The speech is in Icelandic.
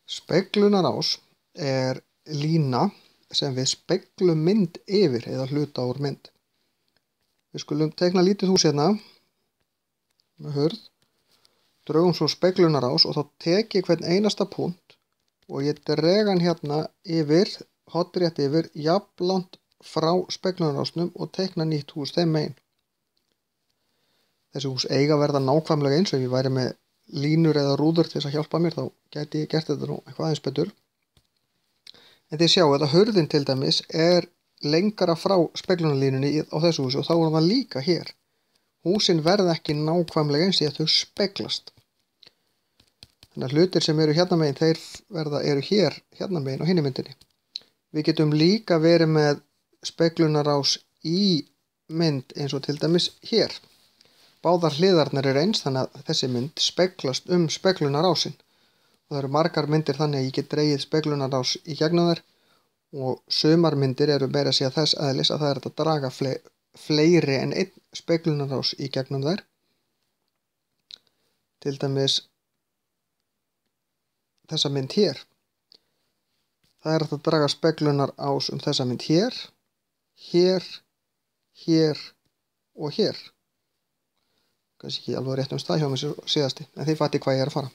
Speglunarás er lína sem við speglum mynd yfir eða hluta úr mynd. Við skulum teikna lítið hús hérna með hurð, drögum svo speglunarás og þá tek ég hvern einasta punkt og ég dreg hann hérna yfir, hornrétt yfir, jafnlangt frá speglunarásnum og teikna nýtt hús þeim megin. Þessi hús eiga að verða nákvæmlega eins. Ef ég væri með línur eða rúður til þess að hjálpa mér þá gæti ég gert þetta nú eitthvað aðeins betur. En þið sjáu að hurðin til dæmis er lengra frá speglunarlínunni á þessu húsi og þá er það líka hér. Húsin verða ekki nákvæmlega eins því að þau speglast. Þannig að hlutir sem eru hérna megin þeir eru hér hérna megin á hinni myndinni. Við getum líka verið með speglunarás í mynd eins og til dæmis hér. Báðar hliðarnar eru eins þannig að þessi mynd speglast speglunarásin. Og það eru margar myndir þannig að ég get dregið speglunarás í gegnum þær og sumar myndir eru meira að segja þess eðlis að það er að draga fleiri en einn speglunarás í gegnum þær. Til dæmis þessa mynd hér. Það er að draga speglunarás þessa mynd hér, hér, hér og hér. Kannski ekki alveg rétt stað hjá mér síðasti, en þið fatti hvað ég er að fara.